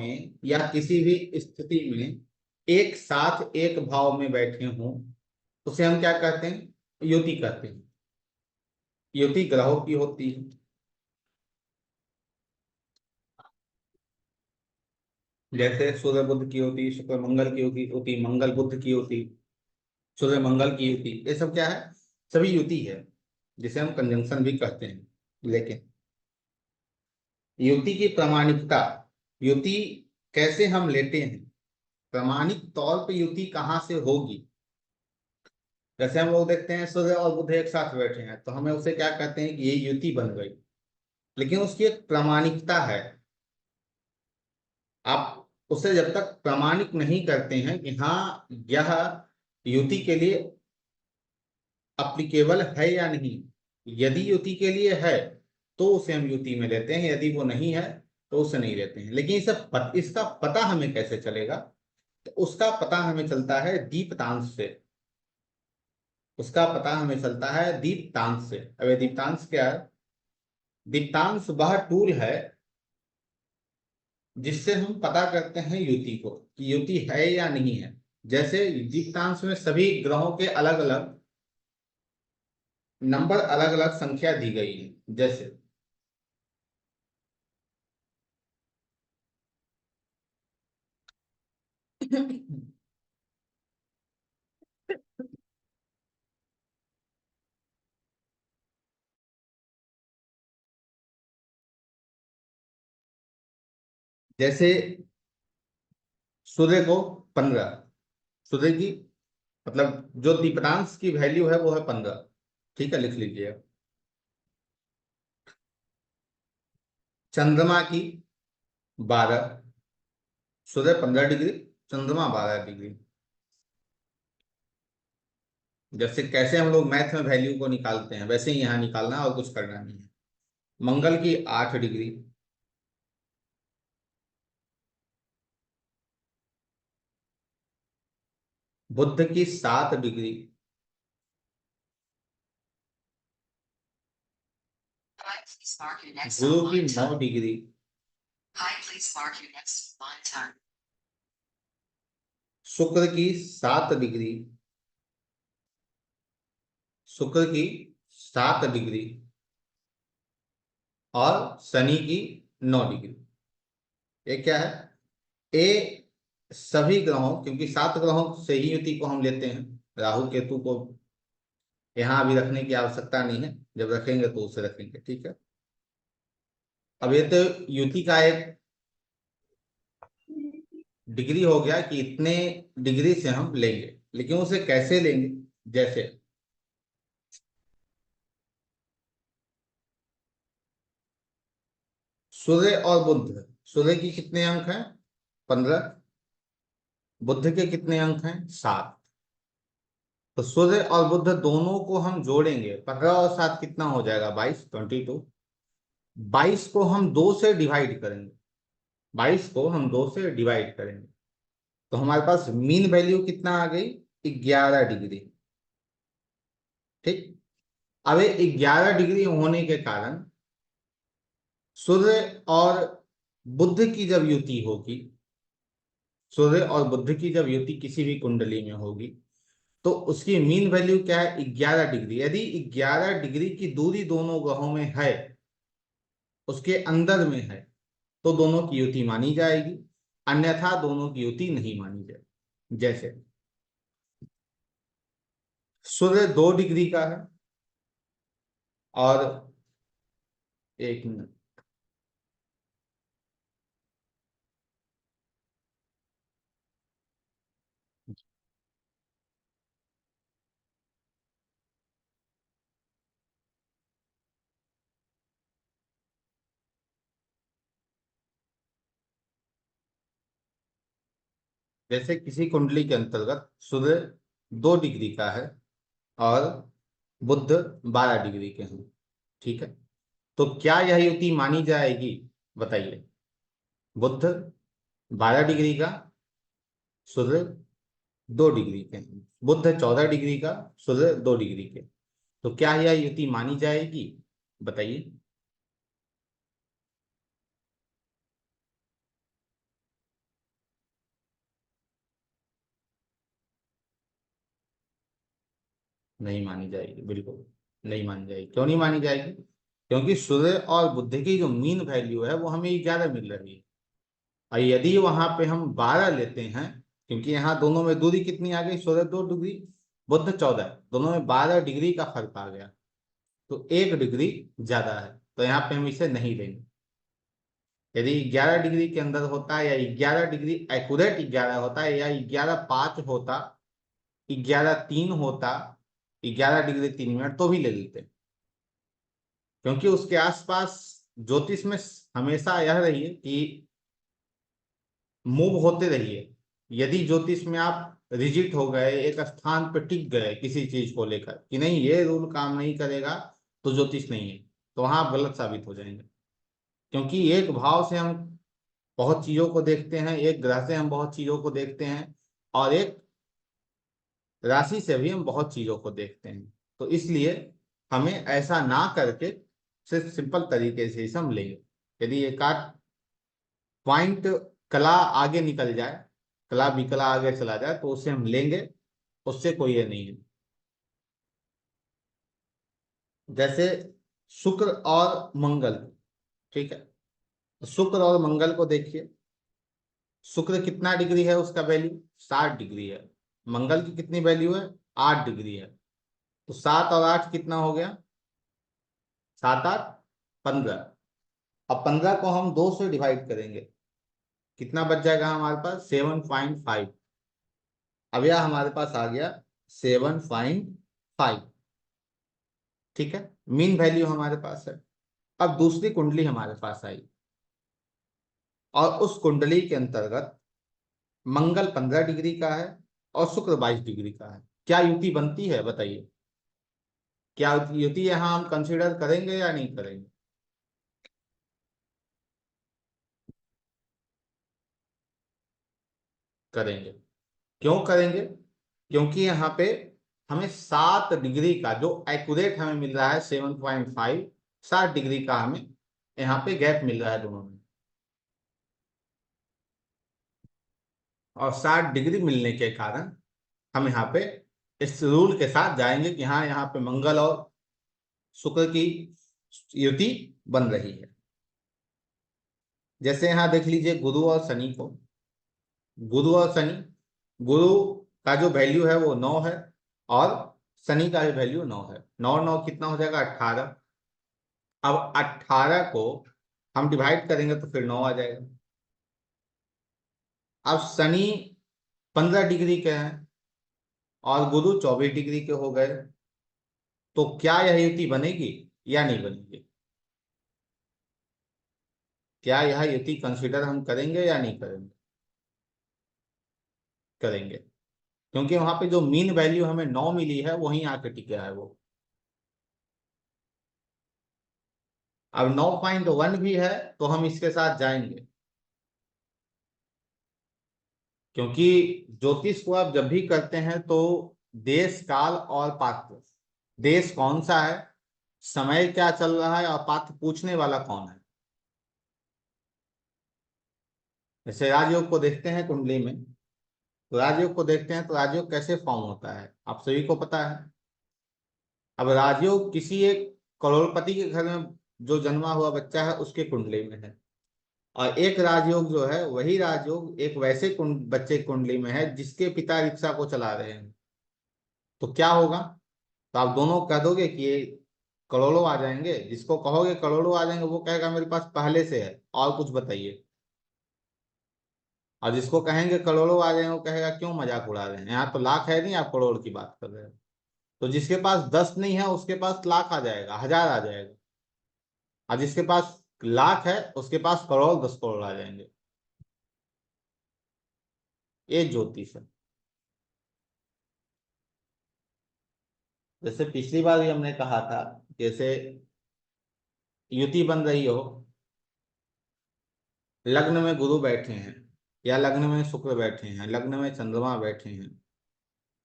में या किसी भी स्थिति में एक साथ एक भाव में बैठे हों, उसे हम क्या कहते हैं? युति कहते हैं। युति ग्रहों की होती है। जैसे सूर्य बुध की होती, शुक्र मंगल की होती, मंगल बुध की होती, सूर्य मंगल की युति, ये सब क्या है? सभी युति है, जिसे हम कंजंक्शन भी कहते हैं। लेकिन युति की प्रामाणिकता, युति कैसे हम लेते हैं, प्रामाणिक तौर पे युति कहाँ से होगी? जैसे हम लोग देखते हैं सूर्य और बुध एक साथ बैठे हैं, तो हमें उसे क्या कहते हैं कि ये युति बन गई, लेकिन उसकी एक प्रामाणिकता है। आप उसे जब तक प्रामाणिक नहीं करते हैं कि हाँ यह युति के लिए अप्लीकेबल है या नहीं, यदि युति के लिए है तो उसे हम युति में लेते हैं, यदि वो नहीं है तो उसे नहीं लेते हैं। लेकिन इसका पता हमें कैसे चलेगा? तो उसका पता हमें चलता है दीप्तांश से। उसका पता हमें चलता है दीप्तांश से। अब ये दीप्तांश क्या है? दीप्तांश वह टूल है जिससे हम पता करते हैं युति को, कि युति है या नहीं है। जैसे दीप्तांश में सभी ग्रहों के अलग अलग नंबर, अलग अलग संख्या दी गई है। जैसे जैसे सूर्य को 15, सूर्य की मतलब जो दीप्तांश की वैल्यू है वो है 15। ठीक है, लिख लीजिए। चंद्रमा की 12, सूर्य 15 डिग्री, चंद्रमा 12 डिग्री। जैसे कैसे हम लोग मैथ में वैल्यू को निकालते हैं, वैसे ही यहाँ निकालना और कुछ करना नहीं है। मंगल की 8 डिग्री, बुध की 7 डिग्री, गुरु की 9 डिग्री, शुक्र की 7 डिग्री, शुक्र की 7 डिग्री, और शनि की 9 डिग्री। ये क्या है? ये सभी ग्रहों, क्योंकि 7 ग्रहों से ही युति को हम लेते हैं, राहु केतु को यहाँ अभी रखने की आवश्यकता नहीं है, जब रखेंगे तो उसे रखेंगे। ठीक है। अब ये तो युति का एक डिग्री हो गया कि इतने डिग्री से हम लेंगे, लेकिन उसे कैसे लेंगे? जैसे सूर्य और बुध, सूर्य की कितने अंक हैं? 15। बुध के कितने अंक हैं? 7। तो सूर्य और बुध दोनों को हम जोड़ेंगे, 15 और 7 कितना हो जाएगा? 22, 22। 22 को हम 2 से डिवाइड करेंगे, 22 को हम 2 से डिवाइड करेंगे, तो हमारे पास मीन वैल्यू कितना आ गई? 11 डिग्री। ठीक। अब ये 11 डिग्री होने के कारण सूर्य और बुध की जब युति होगी, सूर्य और बुध की जब युति किसी भी कुंडली में होगी, तो उसकी मीन वैल्यू क्या है? 11 डिग्री। यदि 11 डिग्री की दूरी दोनों ग्रहों में है, उसके अंदर में है, तो दोनों की युति मानी जाएगी, अन्यथा दोनों की युति नहीं मानी जाएगी। जैसे सूर्य 2 डिग्री का है, और एक मिनट, जैसे किसी कुंडली के अंतर्गत सूर्य 2 डिग्री का है और बुध 12 डिग्री के हैं। ठीक है, तो क्या यह युति मानी जाएगी? बताइए। बुध 12 डिग्री का, सूर्य 2 डिग्री के, बुध 14 डिग्री का, सूर्य 2 डिग्री के, तो क्या यह युति मानी जाएगी? बताइए। नहीं मानी जाएगी, बिल्कुल नहीं मानी जाएगी। क्यों नहीं मानी जाएगी? क्योंकि सूर्य और बुध की जो मीन वैल्यू है वो हमें 11 मिल रही है। और यदि वहां पे हम 12 लेते हैं, क्योंकि यहाँ दोनों में दूरी कितनी आ गई, सूर्य 2 डिग्री, बुध 14, दोनों में 12 डिग्री का फर्क आ गया, तो 1 डिग्री ज्यादा है, तो यहाँ पे हम इसे नहीं लेंगे। यदि 11 डिग्री के अंदर होता है, या 11 डिग्री एक्यूरेट 11 होता है, या 11:05 होता, 11:03 होता, 11 डिग्री 3 मिनट, तो भी ले लेते। क्योंकि उसके आसपास ज्योतिष में हमेशा यह रही है कि मूव होते रहिए। यदि ज्योतिष में आप रिजिट हो गए, एक स्थान पर टिक गए किसी चीज को लेकर कि नहीं ये रूल काम नहीं करेगा, तो ज्योतिष नहीं है, तो वहां आप गलत साबित हो जाएंगे। क्योंकि एक भाव से हम बहुत चीजों को देखते हैं, एक ग्रह से हम बहुत चीजों को देखते हैं, और एक राशि से भी हम बहुत चीजों को देखते हैं। तो इसलिए हमें ऐसा ना करके सिर्फ सिंपल तरीके से इसे हम लेंगे। यदि एक आध पॉइंट कला आगे निकल जाए, कला विकला आगे चला जाए, तो उसे हम लेंगे, उससे कोई ये नहीं है। जैसे शुक्र और मंगल, ठीक है, तो शुक्र और मंगल को देखिए। शुक्र कितना डिग्री है, उसका वैल्यू 60 डिग्री है। मंगल की कितनी वैल्यू है, 8 डिग्री है। तो 7 और 8 कितना हो गया, 7 8 15। अब 15 को हम 2 से डिवाइड करेंगे, कितना बच जाएगा हमारे पास, 7.5। अब यह हमारे पास आ गया 7.5, ठीक है, मीन वैल्यू हमारे पास है। अब दूसरी कुंडली हमारे पास आई, और उस कुंडली के अंतर्गत मंगल 15 डिग्री का है और शुक्र 22 डिग्री का है। क्या युति बनती है, बताइए? क्या युति यहाँ हम कंसिडर करेंगे या नहीं करेंगे? करेंगे। क्यों करेंगे? क्योंकि यहाँ पे हमें 7 डिग्री का जो एक्यूरेट हमें मिल रहा है, 7.5, 7 डिग्री का हमें यहाँ पे गैप मिल रहा है दोनों में। और 7 डिग्री मिलने के कारण हम यहाँ पे इस रूल के साथ जाएंगे कि हाँ, यहाँ पे मंगल और शुक्र की युति बन रही है। जैसे यहाँ देख लीजिए गुरु और शनि को, गुरु और शनि, गुरु का जो वैल्यू है वो 9 है, और शनि का भी वैल्यू 9 है। 9 9 कितना हो जाएगा, 18। अब 18 को हम डिवाइड करेंगे तो फिर 9 आ जाएगा। अब शनि 15 डिग्री के हैं और गुरु 24 डिग्री के हो गए, तो क्या यह युति बनेगी या नहीं बनेगी? क्या यह युति कंसिडर हम करेंगे या नहीं करेंगे? करेंगे। क्योंकि वहां पे जो मीन वैल्यू हमें 9 मिली है वहीं आके टिका है वो। अब 9.1 भी है तो हम इसके साथ जाएंगे। क्योंकि ज्योतिष को आप जब भी करते हैं तो देश काल और पात्र, देश कौन सा है, समय क्या चल रहा है, और पात्र पूछने वाला कौन है। जैसे राजयोग को देखते हैं कुंडली में, तो राजयोग को देखते हैं तो राजयोग कैसे फॉर्म होता है आप सभी को पता है। अब राजयोग किसी एक करोड़पति के घर में जो जन्मा हुआ बच्चा है उसके कुंडली में है, और एक राजयोग जो है वही राजयोग एक वैसे बच्चे की कुंडली में है जिसके पिता रिक्शा को चला रहे हैं। तो क्या होगा? तो आप दोनों कह दोगे कि ये करोड़ों आ जाएंगे, जिसको कहोगे करोड़ों आ जाएंगे वो कहेगा मेरे पास पहले से है, और कुछ बताइए। और जिसको कहेंगे करोड़ों आ जाएंगे वो कहेगा क्यों मजाक उड़ा रहे हैं, यहाँ तो लाख है नहीं, आप करोड़ की बात कर रहे हो। तो जिसके पास 10 नहीं है उसके पास लाख आ जाएगा, हजार आ जाएगा, और जिसके पास लाख है उसके पास करोड़ 10 करोड़ आ जाएंगे। ये ज्योतिष है। जैसे पिछली बार भी हमने कहा था, जैसे युति बन रही हो, लग्न में गुरु बैठे हैं, या लग्न में शुक्र बैठे हैं, लग्न में चंद्रमा बैठे हैं,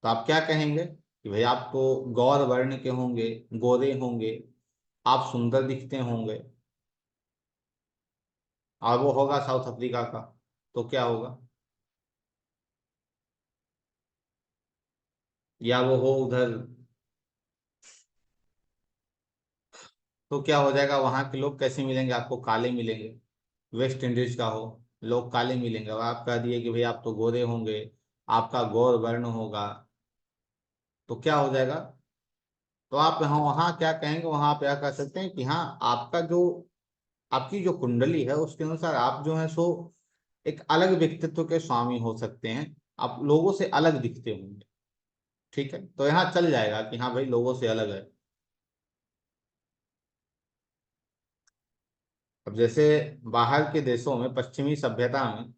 तो आप क्या कहेंगे कि भाई आप तो गौर वर्ण के होंगे, गोरे होंगे, आप सुंदर दिखते होंगे, और वो होगा साउथ अफ्रीका का, तो क्या होगा? या वो हो उधर तो क्या हो जाएगा, वहां के लोग कैसे मिलेंगे आपको, काले मिलेंगे। वेस्ट इंडीज का हो, लोग काले मिलेंगे। और आप कह दिए कि भाई आप तो गोरे होंगे, आपका गौर वर्ण होगा, तो क्या हो जाएगा। तो आप यहाँ वहाँ क्या कहेंगे, वहां आप क्या कह सकते हैं कि हाँ, आपका जो, आपकी जो कुंडली है उसके अनुसार आप जो है सो एक अलग व्यक्तित्व के स्वामी हो सकते हैं, आप लोगों से अलग दिखते होंगे। ठीक है, तो यहाँ चल जाएगा कि हाँ भाई लोगों से अलग है। अब जैसे बाहर के देशों में, पश्चिमी सभ्यता में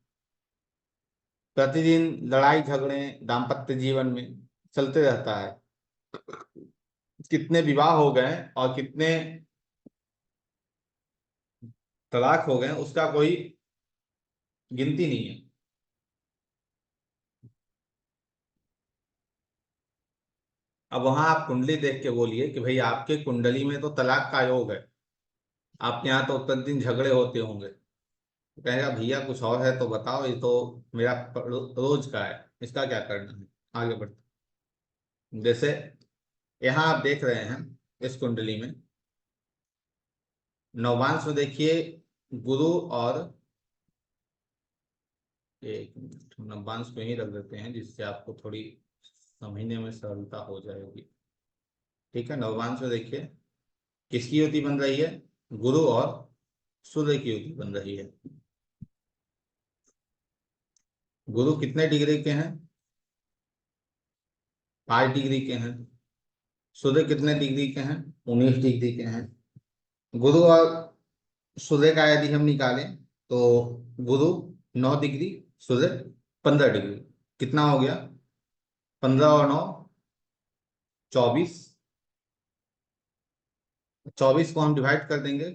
प्रतिदिन लड़ाई झगड़े दाम्पत्य जीवन में चलते रहता है। कितने विवाह हो गए और कितने तलाक हो गए, उसका कोई गिनती नहीं है। अब वहां आप कुंडली देख के बोलिए कि भाई आपके कुंडली में तो तलाक का योग है, आपके यहाँ तो प्रतिदिन झगड़े होते होंगे, तो कहेगा भैया कुछ और है तो बताओ, ये तो मेरा रोज का है, इसका क्या करना है। आगे बढ़ते, जैसे यहाँ आप देख रहे हैं इस कुंडली में नवांश में देखिए गुरु और, एक मिनट, नवांश में ही रख देते हैं जिससे आपको थोड़ी समझने में सरलता हो जाएगी। ठीक है, नवांश में देखिए किसकी युति बन रही है, गुरु और सूर्य की युति बन रही है। गुरु कितने डिग्री के हैं, 5 डिग्री के हैं। सूर्य कितने डिग्री के हैं, 19 डिग्री के हैं। गुरु और सूर्य का यदि हम निकालें तो गुरु 9 डिग्री, सूर्य 15 डिग्री, कितना हो गया, 15 और 9, 24। 24 को हम डिवाइड कर देंगे,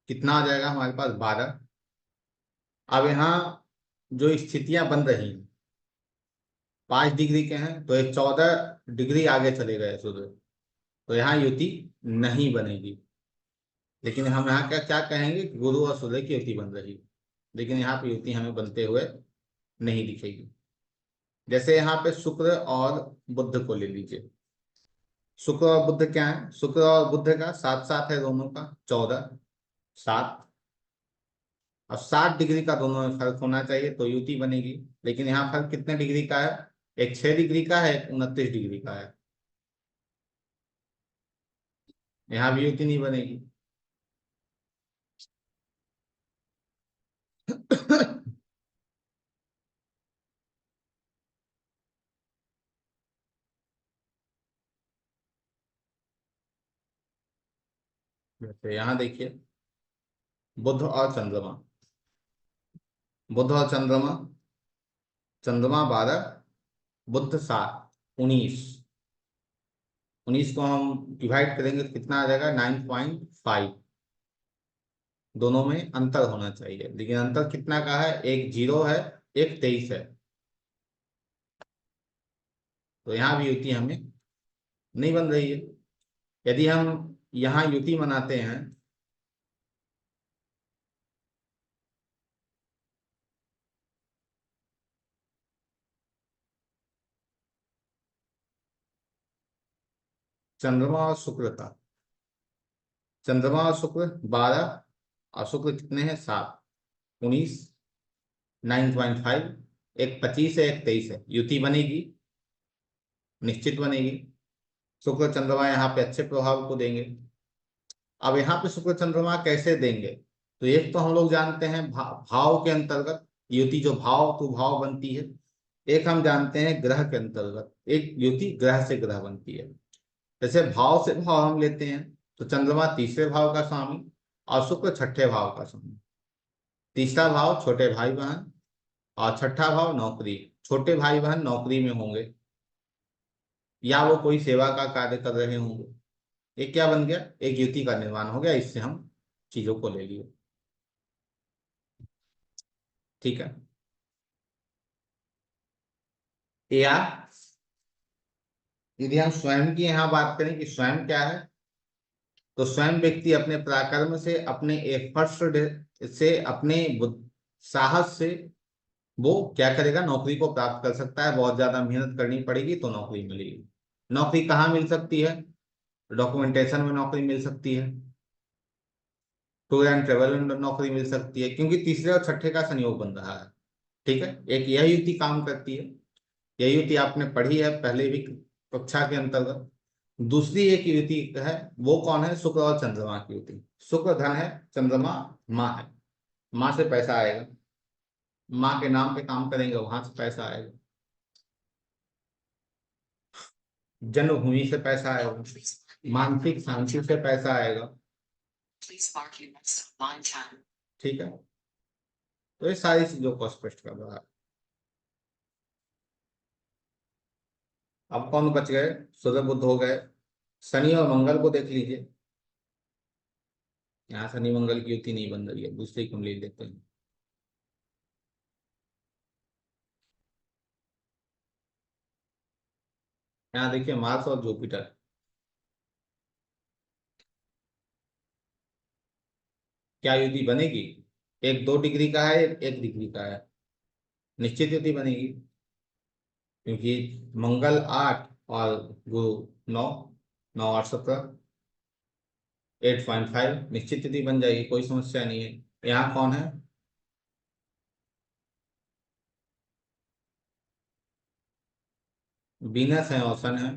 कितना आ जाएगा हमारे पास, 12। अब यहाँ जो स्थितियां बन रही हैं, 5 डिग्री के हैं तो ये 14 डिग्री आगे चले गए सूर्य, तो यहाँ युति नहीं बनेगी। लेकिन हम यहाँ क्या क्या कहेंगे कि गुरु और सूर्य की युति बन रही है, लेकिन यहाँ पे युति हमें बनते हुए नहीं दिखेगी। जैसे यहाँ पे शुक्र और बुध को ले लीजिए। शुक्र और बुध क्या है, शुक्र और बुध का साथ साथ है दोनों का, 14, 7। और 7 डिग्री का दोनों में फर्क होना चाहिए तो युति बनेगी। लेकिन यहाँ फर्क कितने डिग्री का है, एक 6 डिग्री का है, एक 29 डिग्री का है, यहाँ भी युति नहीं बनेगी। जैसे यहाँ देखिए बुध और चंद्रमा, बुध और चंद्रमा, चंद्रमा 12, बुध 7, 19। 19 को हम डिवाइड करेंगे तो कितना आ जाएगा, 9.5। दोनों में अंतर होना चाहिए, लेकिन अंतर कितना का है, एक 0 है, एक 23 है, तो यहाँ भी युति हमें नहीं बन रही है। यदि हम यहाँ युति मनाते हैं, चंद्रमा और शुक्र का, चंद्रमा और शुक्र 12 और शुक्र कितने हैं, 7, 19, 9.5, एक 25 है, एक 23 है, युति बनेगी, निश्चित बनेगी। शुक्र चंद्रमा यहाँ पे अच्छे प्रभाव को देंगे। अब यहाँ पे शुक्र चंद्रमा कैसे देंगे, तो एक तो हम लोग जानते हैं भाव के अंतर्गत युति, जो भाव तो भाव बनती है। एक हम जानते हैं ग्रह के अंतर्गत, एक युति ग्रह से ग्रह बनती है। जैसे भाव से भाव हम लेते हैं तो चंद्रमा तीसरे भाव का स्वामी और शुक्र छठे भाव का स्वामी। तीसरा भाव छोटे भाई बहन और छठा भाव नौकरी। छोटे भाई बहन नौकरी में होंगे या वो कोई सेवा का कार्य कर रहे होंगे। एक क्या बन गया, एक युति का निर्माण हो गया, इससे हम चीजों को ले लिए। ठीक है, या यदि हम स्वयं की यहाँ बात करें कि स्वयं क्या है, तो स्वयं व्यक्ति अपने पराक्रम से, अपने एफर्ट्स से, अपने साहस से वो क्या करेगा, नौकरी को प्राप्त कर सकता है। बहुत ज्यादा मेहनत करनी पड़ेगी तो नौकरी मिलेगी। नौकरी कहाँ मिल सकती है, डॉक्यूमेंटेशन में नौकरी मिल सकती है, टूर एंड ट्रेवल में नौकरी मिल सकती है, क्योंकि तीसरे और छठे का संयोग बन रहा है। ठीक है, एक यह युति काम करती है, यह युति आपने पढ़ी है पहले भी कक्षा के अंतर्गत। दूसरी एक युति है, वो कौन है? शुक्र और चंद्रमा की युति। शुक्र धन है, चंद्रमा माँ है। माँ से पैसा आएगा, माँ के नाम पे काम करेंगे, वहां से पैसा आएगा। जन्मभूमि से पैसा आएगा, मानसिक शांति से पैसा आएगा। ठीक है, तो ये सारी चीजों को स्पष्ट कर रहा है। अब कौन बच गए? सूर्य बुध हो गए। शनि और मंगल को देख लीजिए। यहाँ शनि मंगल की युति नहीं बन रही है, दूसरी कुंडली लेते हैं। यहाँ देखिए मार्स और जुपिटर। क्या युति बनेगी? एक 2 डिग्री का है, एक 1 डिग्री का है। निश्चित युति बनेगी, क्योंकि मंगल 8 और गुरु 9, 9 8 17, 8.5, निश्चित युति बन जाएगी, कोई समस्या नहीं है। यहाँ कौन है? वीनस है और सन है।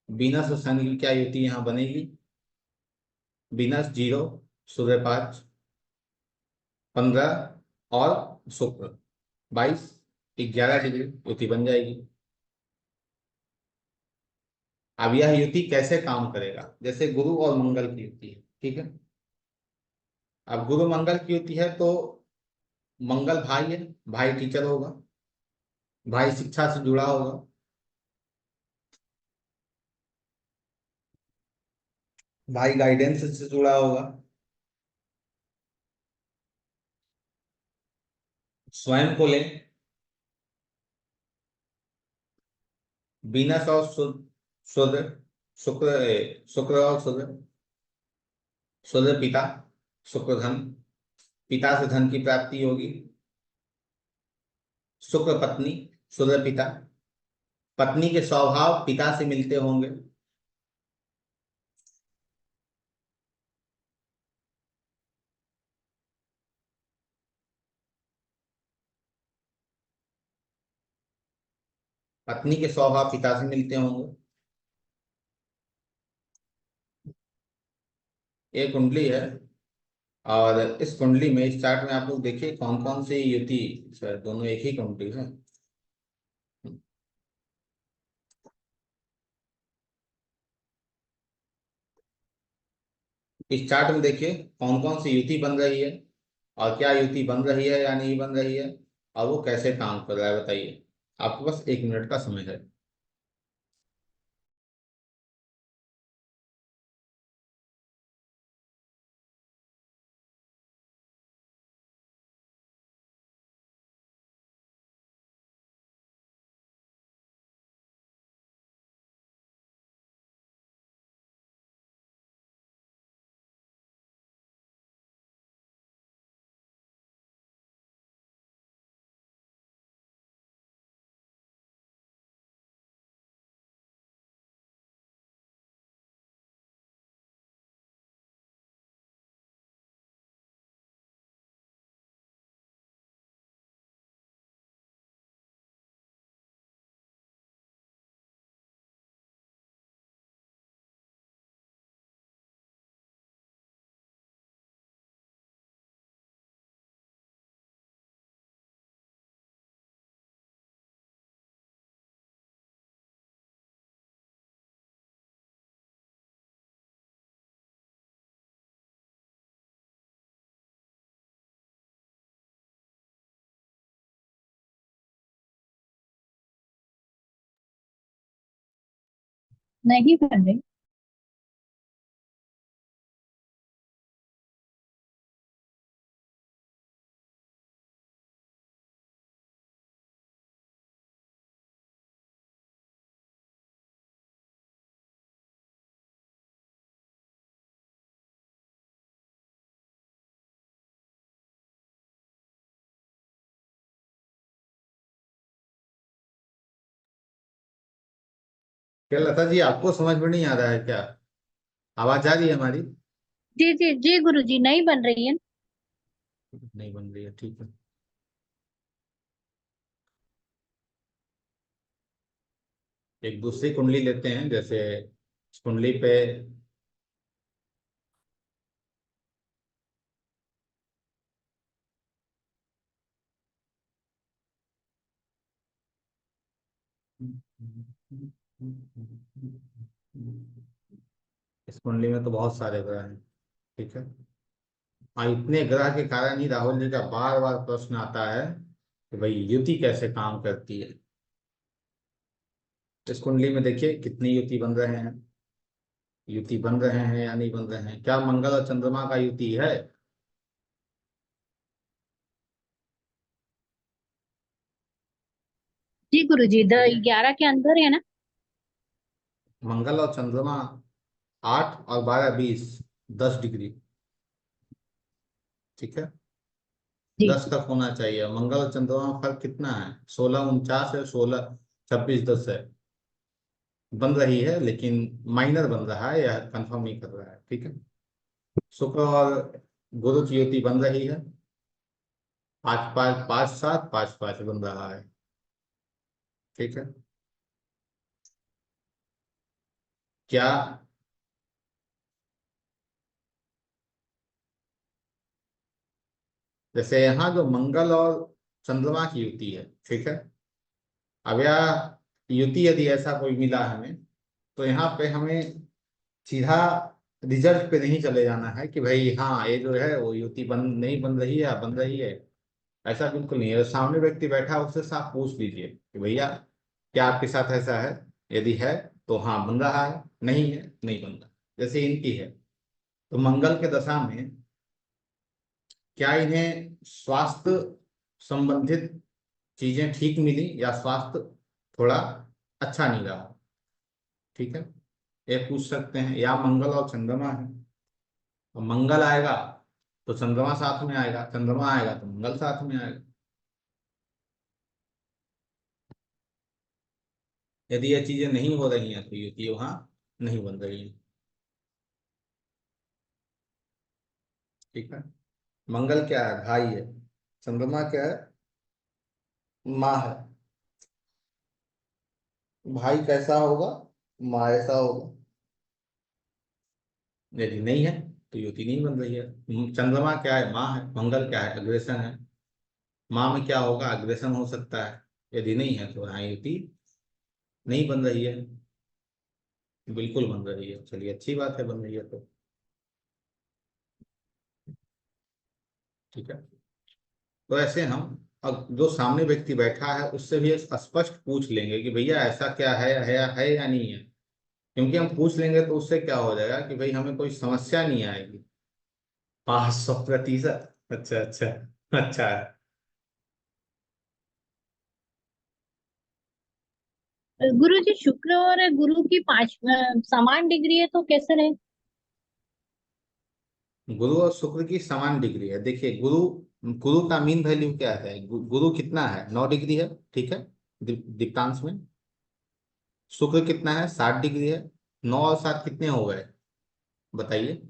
वीनस और सन की क्या युति यहाँ बनेगी? वीनस 0, सूर्य 5, 15 और शुक्र 22, 11 डिग्री युति बन जाएगी। अब यह युति कैसे काम करेगा? जैसे गुरु और मंगल की युति है, ठीक है। अब गुरु मंगल की युति है तो मंगल भाई है, भाई टीचर होगा, भाई शिक्षा से जुड़ा होगा। भाई गाइडेंस से जुड़ा होगा। स्वयं को ले, वीनस और सूर्य, शुक्र और सूर्य। सूर्य पिता, शुक्र धन, पिता से धन की प्राप्ति होगी। शुक्र पत्नी, सूर्य पिता, पत्नी के स्वभाव पिता से मिलते होंगे। पत्नी के स्वभाव पिता से मिलते होंगे। एक कुंडली है, और इस कुंडली में, इस चार्ट में आप लोग देखिए कौन कौन सी युति, सर दोनों एक ही कुंडली है। इस चार्ट में देखिए कौन कौन सी युति बन रही है, और क्या युति बन रही है या नहीं बन रही है, और वो कैसे काम कर रहा है, बताइए। आपको बस 1 मिनट का समय है। नहीं कर रही। क्या लता जी, आपको समझ में नहीं आ रहा है क्या? आवाज आ रही है हमारी? जी जी जी गुरु जी, नहीं बन रही है। नहीं बन रही है, ठीक है। एक दूसरी कुंडली लेते हैं, जैसे इस कुंडली पे इस कुंडली में तो बहुत सारे ग्रह हैं, ठीक है। हाँ, इतने ग्रह के कारण ही राहुल जी का बार बार प्रश्न आता है कि भाई युति कैसे काम करती है। इस कुंडली में देखिए कितनी युति बन रहे हैं, युति बन रहे हैं या नहीं बन रहे हैं, क्या मंगल और चंद्रमा का युति है? जी गुरु जी, बताइए। 11 के अंदर है ना? मंगल और चंद्रमा 8 और 12 20, 10 डिग्री, ठीक है। जी 10 तक होना चाहिए। मंगल और चंद्रमा में फर्क कितना है? 16 49 है, 16 26 10 है। बन रही है लेकिन माइनर बन रहा है, यह कंफर्म नहीं कर रहा है, ठीक है। शुक्र और गुरु की युति बन रही है, 5 5 5 7 5 5 बन रहा है, ठीक है। क्या जैसे यहाँ जो मंगल और चंद्रमा की युति है, ठीक है। अब यह युति यदि ऐसा कोई मिला हमें, तो यहाँ पे हमें सीधा रिजल्ट पे नहीं चले जाना है कि भाई हाँ ये जो है वो युति बन नहीं बन रही है या बन रही है। ऐसा बिल्कुल नहीं है। सामने व्यक्ति बैठा है, उससे साफ पूछ लीजिए कि भैया क्या आपके साथ ऐसा है? यदि है तो हाँ बन रहा है, नहीं है नहीं बन रहा। जैसे इनकी है, तो मंगल के दशा में क्या इन्हें स्वास्थ्य संबंधित चीजें ठीक मिली या स्वास्थ्य थोड़ा अच्छा नहीं रहा, ठीक है। ये पूछ सकते हैं। या मंगल और चंद्रमा है, तो मंगल आएगा तो चंद्रमा साथ में आएगा, चंद्रमा आएगा तो मंगल साथ में आएगा। यदि ये चीजें नहीं हो रही हैं तो युति वहां नहीं बन रही है, ठीक है। मंगल क्या है? भाई है। चंद्रमा क्या है? माँ है। भाई कैसा होगा? माँ ऐसा होगा। यदि नहीं है तो युति नहीं बन रही है। चंद्रमा क्या है? माँ है। मंगल क्या है? अग्रेसन है। माँ में क्या होगा? अग्रेसन हो सकता है। यदि नहीं है तो यहाँ युति नहीं बन रही है। बिल्कुल बन रही है। चलिए अच्छी बात है, बन रही है तो, ठीक है। तो ऐसे हम अब जो सामने व्यक्ति बैठा है उससे भी स्पष्ट पूछ लेंगे कि भैया ऐसा क्या है या नहीं है। क्योंकि हम पूछ लेंगे तो उससे क्या हो जाएगा कि भाई हमें कोई समस्या नहीं आएगी। 500%? अच्छा अच्छा। अच्छा है। गुरु जी, शुक्र और गुरु की 5 समान डिग्री है तो कैसे रहे? गुरु और शुक्र की समान डिग्री है। देखिए गुरु, गुरु का मीन वैल्यू क्या है? गुरु कितना है? 9 डिग्री है, ठीक है, दीप्तांश में। शुक्र कितना है? 60 डिग्री है। 9 और 7 कितने हो गए बताइए?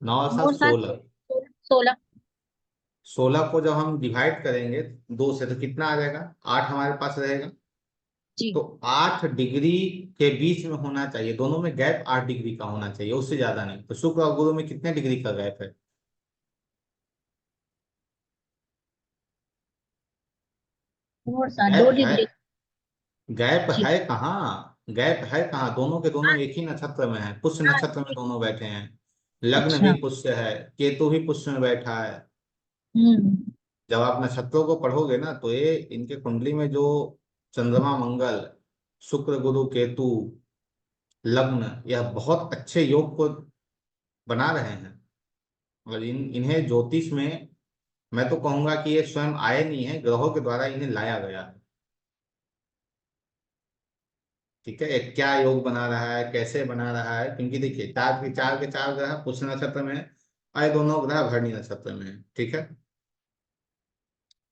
9 और 7 और साथ 16। 16। 16 को जब हम डिवाइड करेंगे 2 से तो कितना आ जाएगा? 8 हमारे पास रहेगा। तो जी। 8 डिग्री के बीच में होना चाहिए, दोनों में गैप 8 डिग्री का होना चाहिए, उससे ज्यादा नहीं। तो शुक्र और गुरु में कितने डिग्री का गैप है? 2 गैप है। डिग्री। गैप जी। है कहाँ? गैप है कहाँ? दोनों के दोनों हाँ एक ही नक्षत्र में है, पुष्य हाँ नक्षत्र में जी। दोनों बैठे हैं। लग्न भी अच्छा। पुष्य है, केतु भी पुष्य में बैठा है। हम्म। जब आप नक्षत्रों को पढ़ोगे ना तो ये इनके कुंडली में जो चंद्रमा मंगल शुक्र गुरु केतु लग्न, यह बहुत अच्छे योग को बना रहे हैं। और इन्हें ज्योतिष में मैं तो कहूंगा कि ये स्वयं आए नहीं है, ग्रहों के द्वारा इन्हें लाया गया है, ठीक है। ये क्या योग बना रहा है, कैसे बना रहा है? क्योंकि देखिए चार के चार ग्रह पुष्य नक्षत्र में है, और ये दोनों ग्रह भरणी नक्षत्र में है, ठीक है।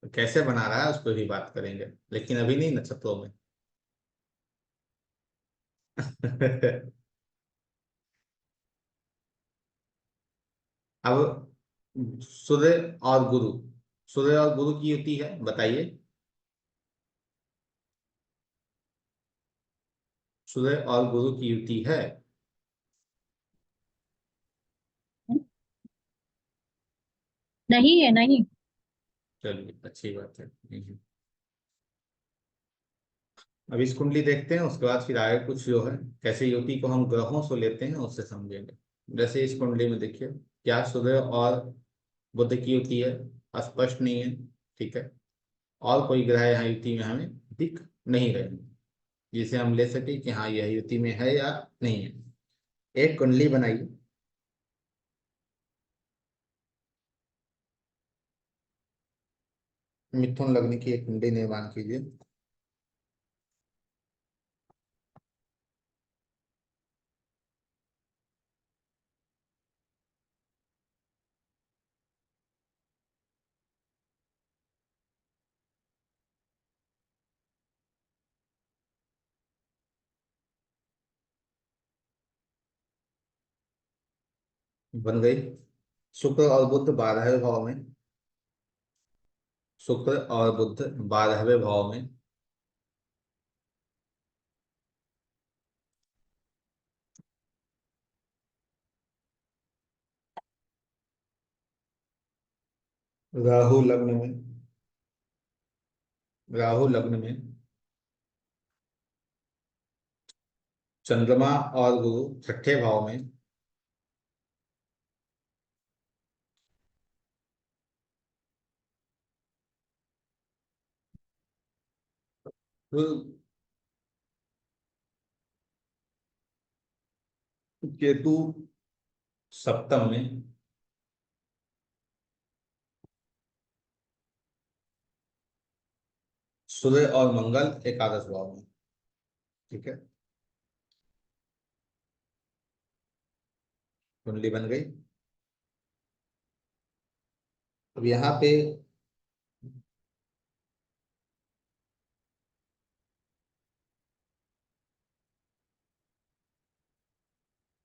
तो कैसे बना रहा है उस पर भी बात करेंगे, लेकिन अभी नहीं नक्षत्रों में। अब सूर्य और गुरु, सूर्य और गुरु की युति है, बताइए। सूर्य और गुरु की युति है। नहीं है, नहीं। चलिए, अच्छी बात है। अब इस कुंडली देखते हैं, उसके बाद फिर आगे कुछ जो है कैसे युति को हम ग्रहों से लेते हैं उससे समझेंगे। जैसे इस कुंडली में देखिए, क्या सूर्य और बुध की युति है? स्पष्ट नहीं है। ठीक है। और कोई ग्रह यहाँ युति में हमें दिख नहीं रहे जिसे हम ले सके कि हाँ यह युति में है या नहीं है। एक कुंडली बनाइए। मिथुन लग्न की एक कुंडली निर्माण कीजिए। बन गई। शुक्र और बुध 12वें भाव में। शुक्र और बुध 12वें भाव में। राहु लग्न में। राहु लग्न में। चंद्रमा और गुरु 6ठे भाव में। केतु सप्तम में। सूर्य और मंगल एकादश भाव में। ठीक है। कुंडली बन गई। अब यहाँ पे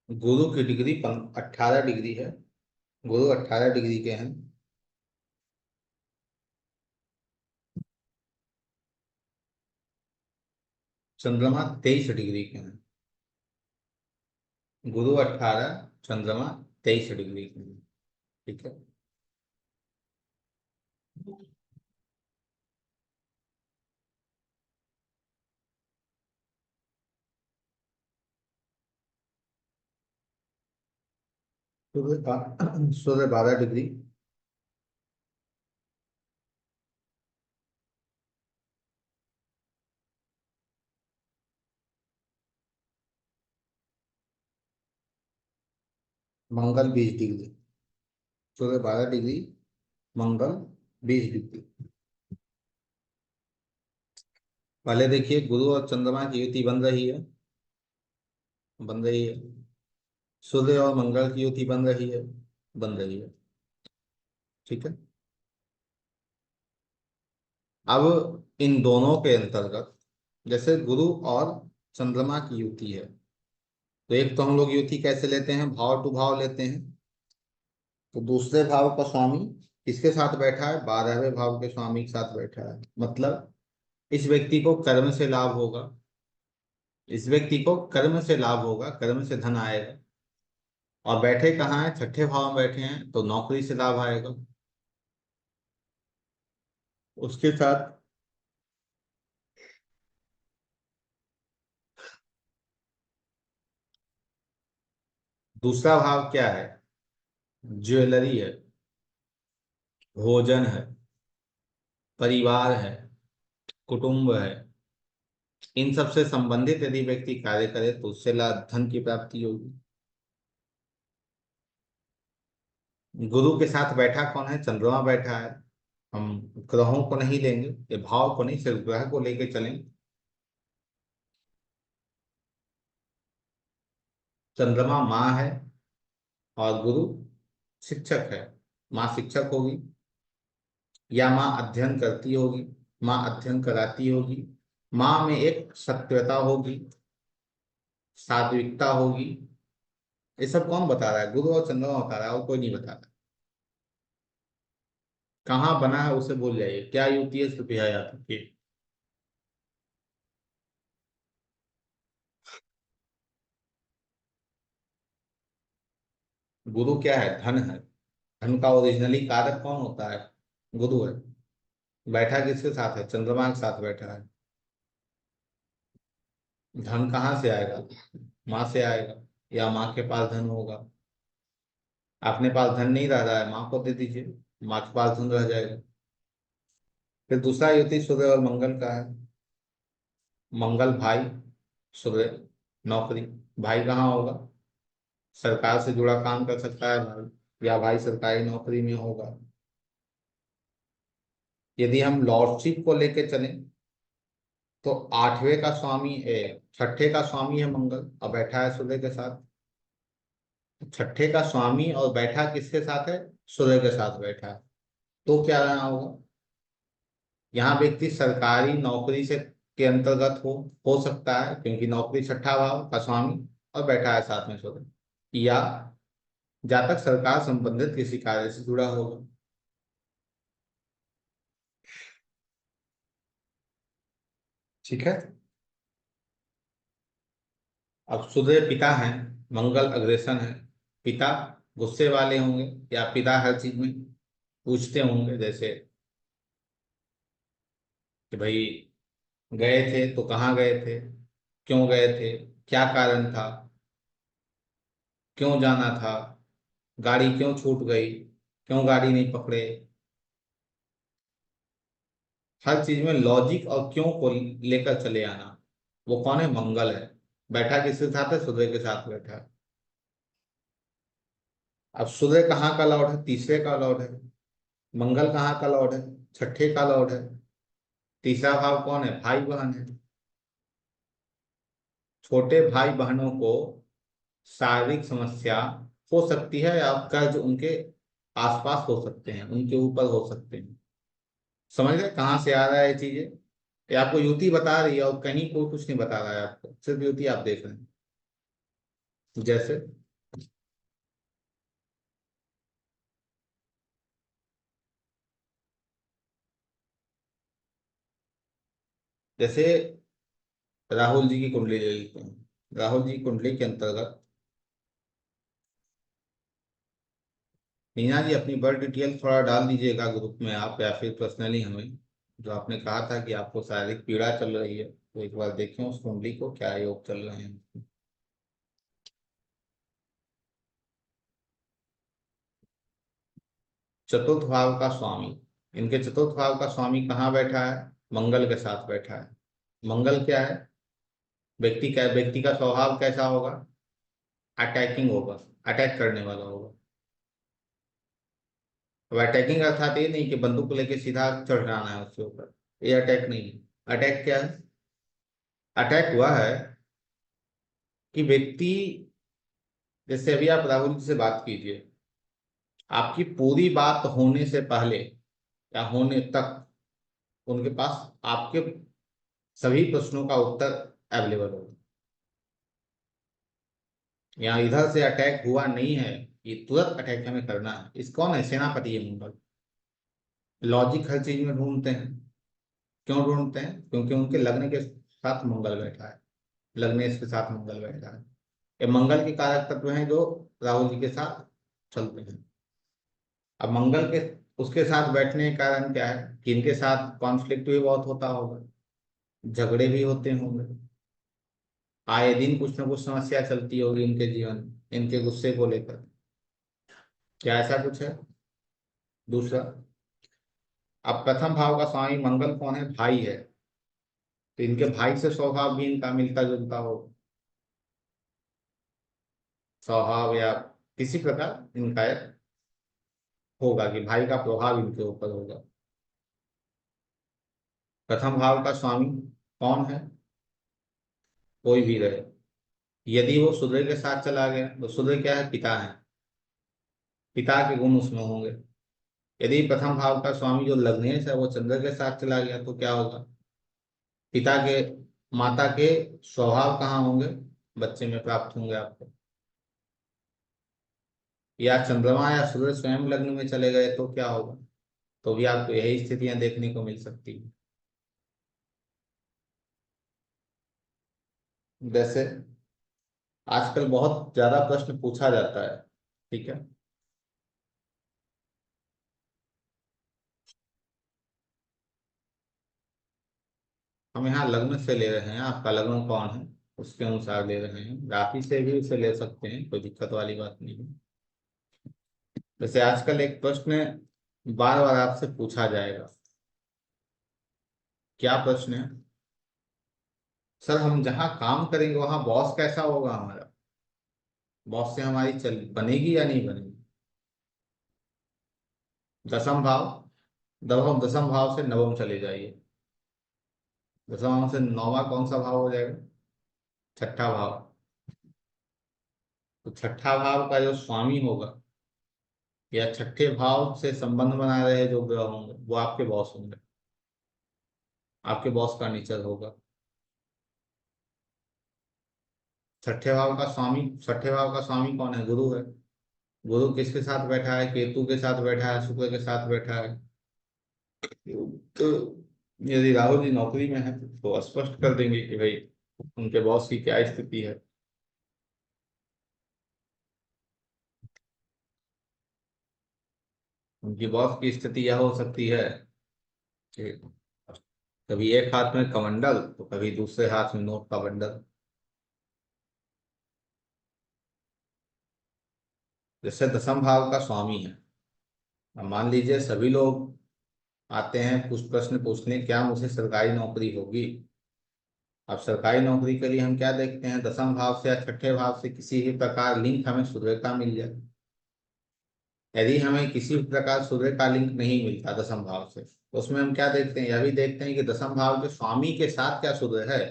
गुरु की डिग्री 18 डिग्री है। गुरु 18 डिग्री के हैं। चंद्रमा 23 डिग्री के हैं। गुरु 18, चंद्रमा 23 डिग्री के हैं। ठीक है। सूर्य 12 डिग्री। मंगल 20 डिग्री। सूर्य 12 डिग्री, मंगल 20 डिग्री। पहले देखिए, गुरु और चंद्रमा की युति बन रही है। बन रही है। सूर्य और मंगल की युति बन रही है। बन रही है। ठीक है। अब इन दोनों के अंतर्गत, जैसे गुरु और चंद्रमा की युति है, तो एक तो हम लोग युति कैसे लेते हैं, भाव टू भाव लेते हैं। तो दूसरे भाव का स्वामी किसके साथ बैठा है? 12वें भाव के स्वामी के साथ बैठा है। मतलब इस व्यक्ति को कर्म से लाभ होगा। इस व्यक्ति को कर्म से लाभ होगा, कर्म से धन आएगा। और बैठे कहाँ है? 6ठे भाव में बैठे हैं, तो नौकरी से लाभ आएगा। उसके साथ दूसरा भाव क्या है? ज्वेलरी है, भोजन है, परिवार है, कुटुंब है। इन सब से संबंधित यदि व्यक्ति कार्य करे तो उससे लाभ, धन की प्राप्ति होगी। गुरु के साथ बैठा कौन है? चंद्रमा बैठा है। हम ग्रहों को नहीं लेंगे, ये भाव को नहीं, सिर्फ ग्रह को लेके चलेंगे। चंद्रमा माँ है और गुरु शिक्षक है। माँ शिक्षक होगी, या माँ अध्ययन करती होगी, माँ अध्ययन कराती होगी। माँ में एक सत्यता होगी, सात्विकता होगी, ये सब कौन बता रहा है? गुरु और चंद्रमा बता रहा है, और कोई नहीं बता रहा। कहाँ बना है उसे भूल जाइए, क्या युति है सिर्फ यह याद रखिए। गुरु क्या है? धन है। धन का ओरिजिनली कारक कौन होता है? गुरु है। बैठा किसके साथ है? चंद्रमा के साथ बैठा है। धन कहाँ से आएगा? माँ से आएगा, या माँ के पास धन होगा। अपने पास धन नहीं रह रहा है, माँ को दे दीजिए, माँ के पास धन रह जाएगा। फिर दूसरा युति सूर्य और मंगल का है। मंगल भाई, सूर्य नौकरी। भाई कहाँ होगा? सरकार से जुड़ा काम कर सकता है भाई, या भाई सरकारी नौकरी में होगा। यदि हम लॉर्डशिप को लेके चलें तो आठवें का स्वामी छठे का स्वामी है मंगल, और बैठा है सूर्य के साथ। छठे का स्वामी और बैठा किसके साथ है? सूर्य के साथ बैठा है। तो क्या रहना होगा? यहाँ व्यक्ति सरकारी नौकरी से के अंतर्गत हो सकता है, क्योंकि नौकरी छठा भाव का स्वामी और बैठा है साथ में सूर्य। या जहाँ तक सरकार संबंधित किसी कार्य से जुड़ा होगा। ठीक है। अब सूर्य पिता है, मंगल अग्रेसन है। पिता गुस्से वाले होंगे, या पिता हर चीज में पूछते होंगे, जैसे कि भाई गए थे तो कहाँ गए थे, क्यों गए थे, क्या कारण था, क्यों जाना था, गाड़ी क्यों छूट गई, क्यों गाड़ी नहीं पकड़े। हर चीज में लॉजिक और क्यों को लेकर चले आना। वो कौन है? मंगल है। बैठा किसके साथ है? सूर्य के साथ बैठा है। अब सूर्य कहाँ का लॉर्ड है? तीसरे का लॉर्ड है। मंगल कहाँ का लॉर्ड है? छठे का लॉर्ड है। तीसरा भाव कौन है? भाई बहन है। छोटे भाई बहनों को शारीरिक समस्या हो सकती है, या कर्ज उनके आसपास हो सकते हैं, उनके ऊपर हो सकते हैं। समझ रहे कहाँ से आ रहा है ये चीजें? ये आपको युति बता रही है, और कहीं कोई कुछ नहीं बता रहा है आपको, सिर्फ युति आप देख रहे हैं। जैसे जैसे राहुल जी की कुंडली ले लेते हैं। राहुल जी की कुंडली के अंतर्गत मीना जी अपनी बर्थ डिटेल थोड़ा डाल दीजिएगा ग्रुप में आप, या फिर पर्सनली हमें। जो आपने कहा था कि आपको शारीरिक पीड़ा चल रही है, तो एक बार देखें उस कुंडली को, क्या योग चल रहे हैं। चतुर्थ भाव का स्वामी, इनके चतुर्थ भाव का स्वामी कहाँ बैठा है? मंगल के साथ बैठा है। मंगल क्या है? व्यक्ति का स्वभाव कैसा होगा? अटैकिंग होगा, अटैक करने वाला होगा। अब अटैकिंग अर्थात ये नहीं कि बंदूक लेके सीधा चढ़ जाना है उसके ऊपर। ये अटैक नहीं है। अटैक क्या है? अटैक हुआ है कि व्यक्ति, जैसे अभी आप राहुल जी से बात कीजिए, आपकी पूरी बात होने से पहले या होने तक उनके पास आपके सभी प्रश्नों का उत्तर अवेलेबल होगा। यहाँ इधर से अटैक हुआ नहीं है, ये तुरंत अटैक हमें करना है। इस कौन है? सेनापति है मंगल। लॉजिक हर चीज में ढूंढते हैं। क्यों ढूंढते हैं? क्योंकि उनके लगने के साथ मंगल बैठा है। लग्नेश के साथ मंगल बैठा है। ये मंगल के कारक तत्व हैं जो राहुल जी के साथ चलते हैं। अब मंगल के उसके साथ बैठने के कारण क्या है कि इनके साथ कॉन्फ्लिक्ट भी बहुत होता होगा, झगड़े भी होते होंगे। आए दिन कुछ ना कुछ समस्या चलती होगी इनके जीवन में, इनके गुस्से को लेकर। क्या ऐसा कुछ है? दूसरा, अब प्रथम भाव का स्वामी मंगल कौन है? भाई है। तो इनके भाई से स्वभाव भी इनका मिलता जुलता हो, स्वभाव या किसी प्रकार इनका होगा कि भाई का प्रभाव इनके ऊपर होगा। प्रथम भाव का स्वामी कौन है? कोई भी रहे। यदि वो सूर्य के साथ चला गया तो सूर्य क्या है? पिता है। पिता के गुण उसमें होंगे। यदि प्रथम भाव का स्वामी जो लग्नेश है वो चंद्र के साथ चला गया तो क्या होगा? पिता के, माता के स्वभाव कहाँ होंगे? बच्चे में प्राप्त होंगे आपको। या चंद्रमा या सूर्य स्वयं लग्न में चले गए तो क्या होगा, तो भी आपको यही स्थितियां देखने को मिल सकती है। जैसे आजकल बहुत ज्यादा प्रश्न पूछा जाता है, ठीक है। हम यहाँ लग्न से ले रहे हैं, आपका लग्न कौन है उसके अनुसार ले रहे हैं, राशि से भी उसे ले सकते हैं, कोई दिक्कत वाली बात नहीं है। वैसे आजकल एक प्रश्न बार बार आपसे पूछा जाएगा। क्या प्रश्न है? सर हम जहाँ काम करेंगे वहां बॉस कैसा होगा हमारा, बॉस से हमारी चल बनेगी या नहीं बनेगी। दसम भाव, जब हम दसम भाव से नवम चले जाइए, दसम भाव से नौवा कौन सा भाव हो जाएगा, छठा भाव। तो छठा भाव का जो स्वामी होगा या छठे भाव से संबंध बना रहे जो ग्रह होंगे वो आपके बॉस होंगे, आपके बॉस का नेचर होगा। छठे भाव का स्वामी कौन है, गुरु है। गुरु किसके साथ बैठा है, केतु के साथ बैठा है, शुक्र के साथ बैठा है। तो यदि राहुल जी नौकरी में है तो स्पष्ट कर देंगे कि भाई उनके बॉस की क्या स्थिति है। उनकी बॉस की स्थिति यह हो सकती है कि कभी एक हाथ में कमंडल तो कभी दूसरे हाथ में नोट का बंडल। जैसे दसम भाव का स्वामी है, अब मान लीजिए सभी लोग आते हैं कुछ प्रश्न पूछने, क्या मुझे सरकारी नौकरी होगी। अब सरकारी नौकरी के लिए हम क्या देखते हैं, दसम भाव से या छठे भाव से किसी भी प्रकार लिंक हमें सूर्य का मिल जाए। यदि हमें किसी भी प्रकार सूर्य का लिंक नहीं मिलता दसम भाव से, तो उसमें हम क्या देखते हैं, यह भी देखते हैं कि दसम भाव के स्वामी के साथ क्या सूर्य है।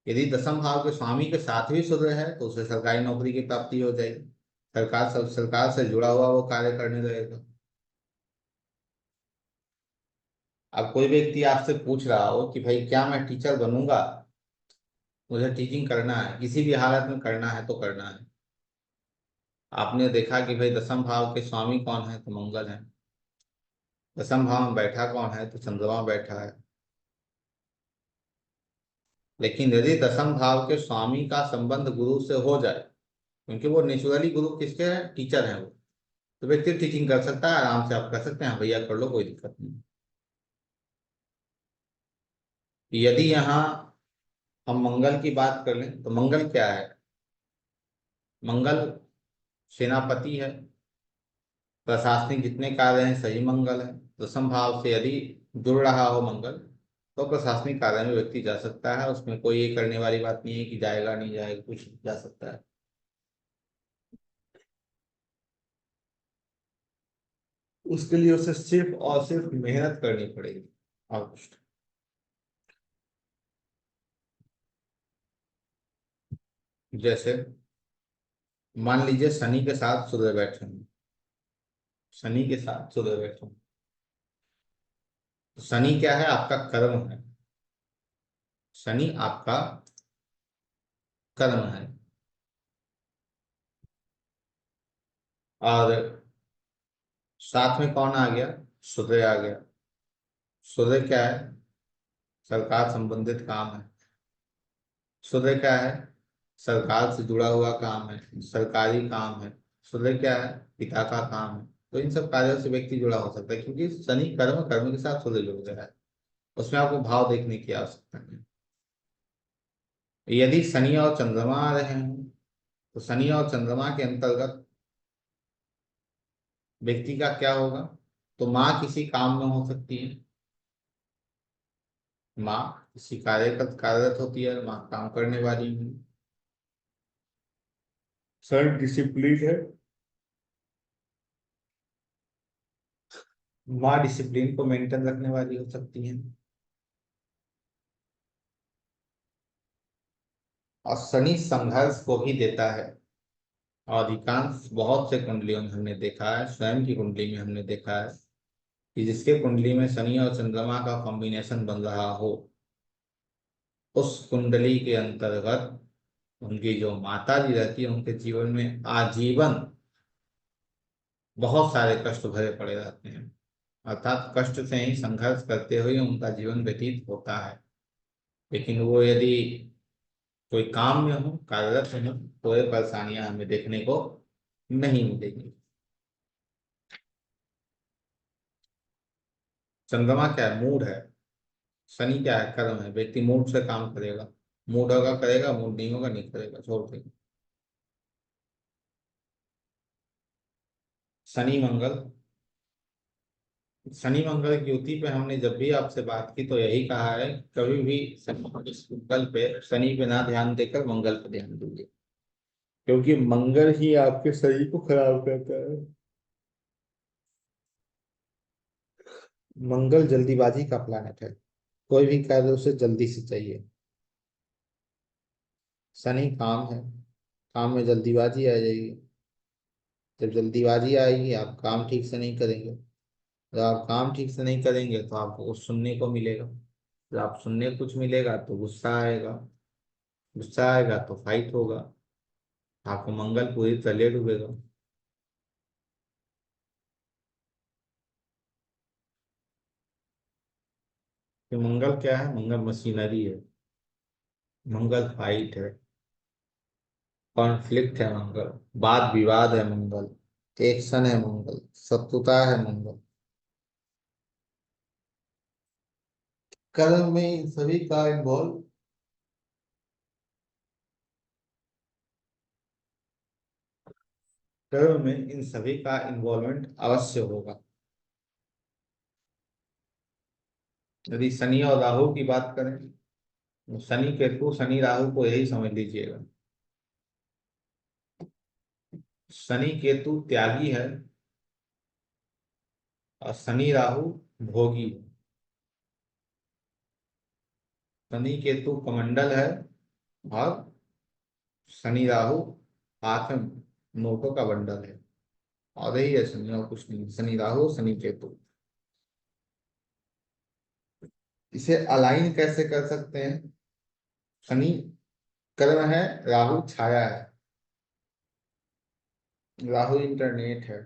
यदि दसम भाव के स्वामी के साथ भी सूर्य है तो उसे सरकारी नौकरी की प्राप्ति हो जाएगी, सरकार से जुड़ा हुआ वो कार्य करने लगेगा। अब कोई व्यक्ति आपसे पूछ रहा हो कि भाई क्या मैं टीचर बनूंगा, मुझे टीचिंग करना है, किसी भी हालत में करना है तो करना है। आपने देखा कि भाई दसम भाव के स्वामी कौन है, तो मंगल है। दसम भाव में बैठा कौन है, तो चंद्रमा बैठा है। लेकिन यदि दसम भाव के स्वामी का संबंध गुरु से हो जाए, क्योंकि वो नेचुरली गुरु किसके हैं, टीचर हैं वो, तो व्यक्ति टीचिंग कर सकता है आराम से, आप कर सकते हैं, हाँ भैया कर लो कोई दिक्कत नहीं। यदि यहाँ हम मंगल की बात कर लें तो मंगल क्या है, मंगल सेनापति है, प्रशासनिक जितने कार्य हैं सही मंगल है। दसम भाव से यदि जुड़ रहा हो मंगल तो प्रशासनिक कार्य में व्यक्ति जा सकता है, उसमें कोई ये करने वाली बात नहीं है कि जाएगा नहीं जाएगा, कुछ जा सकता है। उसके लिए उसे सिर्फ और सिर्फ मेहनत करनी पड़ेगी और कुछ नहीं। जैसे मान लीजिए शनि के साथ सूर्य बैठे हैं, शनि के साथ सूर्य बैठे हैं, तो शनि क्या है, आपका कर्म है। शनि आपका कर्म है। और साथ में कौन आ गया, सूर्य आ गया। सूर्य क्या है, सरकार संबंधित काम है। सूर्य क्या है, सरकार से जुड़ा हुआ काम है, सरकारी काम है। सूर्य क्या है, पिता का काम है। तो इन सब कार्यों से व्यक्ति जुड़ा हो सकता है, क्योंकि शनि कर्म, कर्म के साथ सूर्य जुड़ गया है, उसमें आपको भाव देखने की आवश्यकता नहीं। यदि शनि और चंद्रमा आ रहे हैं तो शनि और चंद्रमा के अंतर्गत व्यक्ति का क्या होगा, तो माँ किसी काम में हो सकती है, माँ किसी कार्यरत होती है, माँ काम करने वाली है, सेल्फ डिसिप्लिन है, माँ डिसिप्लिन को मेंटेन रखने वाली हो सकती है। और शनि संघर्ष को भी देता है। और अधिकांश बहुत से कुंडलियों में हमने देखा है, स्वयं की कुंडली में हमने देखा है कि जिसके कुंडली में शनि और चंद्रमा का कॉम्बिनेशन बन रहा हो, उस कुंडली के अंतर्गत उनकी जो माता जी रहती है उनके जीवन में आजीवन बहुत सारे कष्ट भरे पड़े रहते हैं, अर्थात कष्ट से ही संघर्ष करते हुए उनका जीवन व्यतीत होता है। लेकिन वो यदि कोई काम में हो, कार्यरत हो, तो ये परेशानियां हमें देखने को नहीं मिलेगी। चंद्रमा क्या है? मूड है। शनि क्या है? कर्म है। व्यक्ति मूड से काम करेगा, मूड होगा करेगा, मूड नहीं होगा नहीं करेगा, छोड़ देगा। शनि मंगल, शनि मंगल की युति पे हमने जब भी आपसे बात की तो यही कहा है, कभी भी मंगल पे, शनि पे ना ध्यान देकर मंगल पे ध्यान दीजिए, क्योंकि मंगल ही आपके शरीर को खराब करता है। मंगल जल्दीबाजी का प्लैनेट है, कोई भी कार्य उसे जल्दी से चाहिए। शनि काम है, काम में जल्दीबाजी आ जाएगी। जब जल्दीबाजी आएगी आप काम ठीक से नहीं करेंगे, जब आप काम ठीक से नहीं करेंगे तो आपको कुछ सुनने को मिलेगा, जब आप सुनने को कुछ मिलेगा तो गुस्सा आएगा, गुस्सा आएगा तो फाइट होगा, आपको मंगल पूरी तरह डूबेगा। कि मंगल क्या है? मंगल मशीनरी है, मंगल फाइट है, कॉन्फ्लिक्ट है मंगल, वाद विवाद है मंगल, एक्शन है मंगल, शत्रुता है मंगल। कर्म में इन सभी का इन्वॉल्व, कर्म में इन सभी का इन्वॉल्वमेंट अवश्य होगा। यदि शनि और राहु की बात करें तो शनि केतु, शनि राहु को यही समझ लीजिएगा। शनि केतु त्यागी है और शनि राहु भोगी है। शनि केतु कमंडल है और शनि राहु हाथ में नोटों का बंडल है, और यही है शनि, और कुछ नहीं। शनि राहु, शनि केतु, इसे अलाइन कैसे कर सकते हैं? शनि कर्म है, राहु छाया है, राहु इंटरनेट है,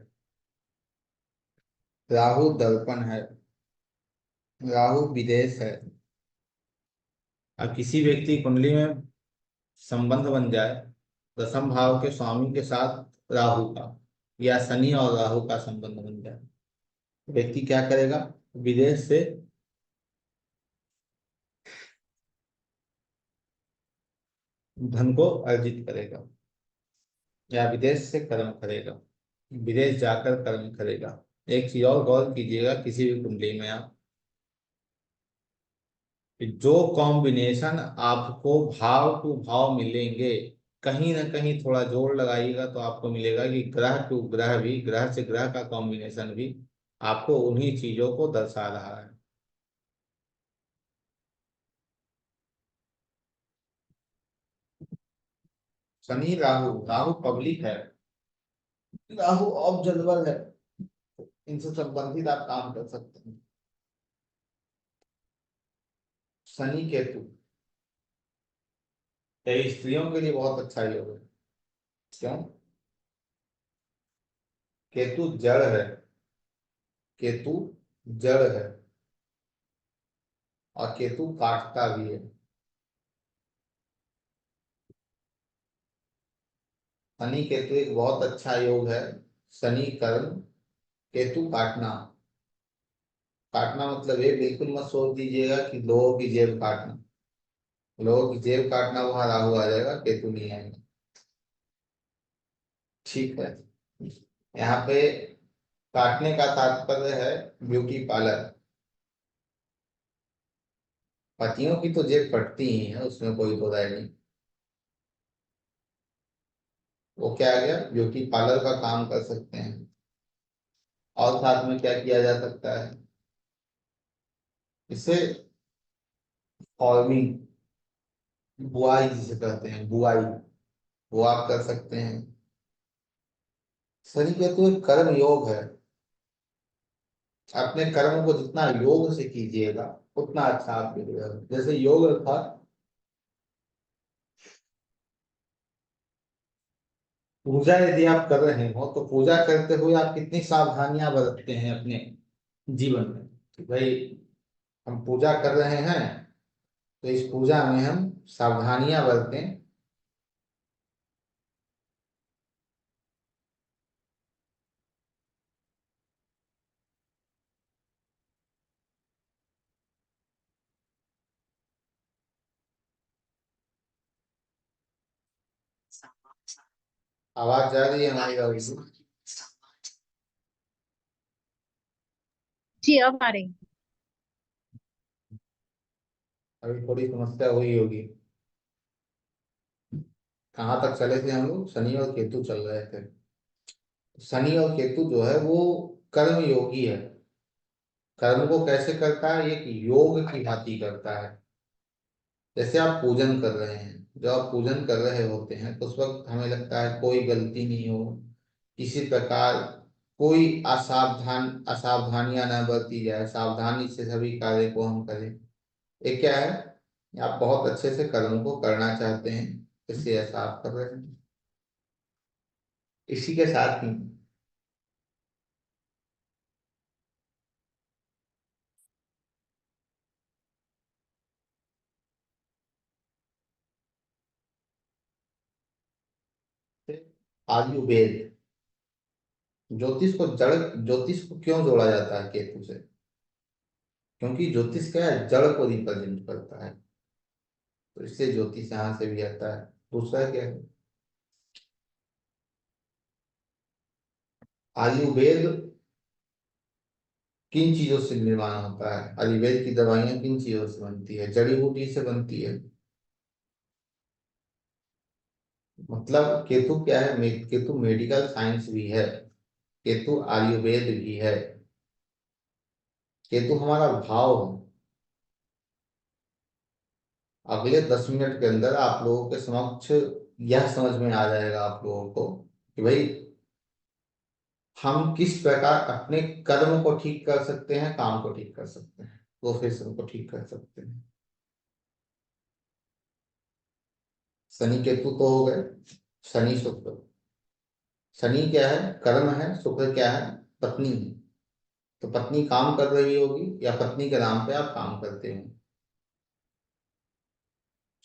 राहु दर्पण है, राहु विदेश है। अब किसी व्यक्ति की कुंडली में संबंध बन जाए दसम भाव के स्वामी के साथ राहु का, या शनि और राहु का संबंध बन जाए, व्यक्ति क्या करेगा? विदेश से धन को अर्जित करेगा, या विदेश से कर्म करेगा, विदेश जाकर कर्म करेगा। एक चीज और गौर कीजिएगा, किसी भी कुंडली में आप, कि जो कॉम्बिनेशन आपको भाव टू भाव मिलेंगे, कहीं ना कहीं थोड़ा जोड़ लगाइएगा तो आपको मिलेगा कि ग्रह टू ग्रह भी, ग्रह से ग्रह का कॉम्बिनेशन भी आपको उन्हीं चीजों को दर्शा रहा है। शनि राहु, राहु पब्लिक है, राहु ऑब्जर्वर है, इनसे संबंधित आप काम कर सकते हैं। शनि केतु, ये स्त्रियों के लिए बहुत अच्छा योग है। क्यों? केतु जड़ है, केतु जड़ है, और केतु काटता भी है। शनि केतु एक बहुत अच्छा योग है। शनि कर्म, केतु काटना। काटना मतलब ये बिल्कुल मत सोच दीजिएगा कि लोगों की जेब काटना, लोगों की जेब काटना वहां राहु आ जाएगा, केतु नहीं आएगा। ठीक है, यहाँ पे काटने का तात्पर्य है ब्यूटी पार्लर। पतियों की तो जेब कटती ही है, उसमें कोई दो राय नहीं। वो क्या आ गया? ब्यूटी पार्लर का काम कर सकते हैं। और साथ में क्या किया जा सकता है? इसे फार्मिंग, बुआई जिसे कहते हैं, बुआई, वो आप कर सकते हैं। शनि केतु एक कर्म योग है। अपने कर्म को जितना योग से कीजिएगा उतना अच्छा आपके लिए है। जैसे योग था, पूजा यदि आप कर रहे हो तो पूजा करते हुए आप कितनी सावधानियां बरतते हैं अपने जीवन में कि भाई हम पूजा कर रहे हैं तो इस पूजा में हम सावधानियां बरतें। आवाज जा रही है हमारी गाड़ी से? जी अब आ रही। अभी थोड़ी समस्या हुई होगी। कहाँ तक चले थे हम लोग? शनि और केतु चल रहे थे। शनि और केतु जो है वो कर्म योगी है। कर्म को कैसे करता है? एक योग की भांति करता है। जैसे आप पूजन कर रहे हैं, जब आप पूजन कर रहे होते हैं तो उस वक्त हमें लगता है कोई गलती नहीं हो, किसी प्रकार कोई असावधानियां न बरती जाए, सावधानी से सभी कार्य को हम करें। ये क्या है? आप बहुत अच्छे से कर्म को करना चाहते हैं, इसलिए ऐसा आप कर रहे हैं। इसी के साथ ही आयुर्वेद, ज्योतिष को क्यों जोड़ा जाता है केतु से? क्योंकि ज्योतिष क्या है? जड़ को रिप्रेजेंट करता है, तो इसलिए ज्योतिष यहाँ से भी आता है। दूसरा क्या है? आयुर्वेद किन चीजों से निर्माण होता है? आयुर्वेद की दवाइयां किन चीजों से बनती है? जड़ी बूटी से बनती है। मतलब केतु क्या है? केतु मेडिकल साइंस भी है, केतु आयुर्वेद भी है, केतु हमारा भाव है। अगले 10 मिनट के अंदर आप लोगों के समक्ष यह समझ में आ जाएगा आप लोगों को कि भाई हम किस प्रकार अपने कर्म को ठीक कर सकते हैं, काम को ठीक कर सकते हैं, प्रोफेशन को ठीक कर सकते हैं। शनि केतु तो हो गए। शनि शुक्र। शनि क्या है? कर्म है। शुक्र क्या है? पत्नी है। तो पत्नी काम कर रही होगी या पत्नी के नाम पे आप काम करते हो।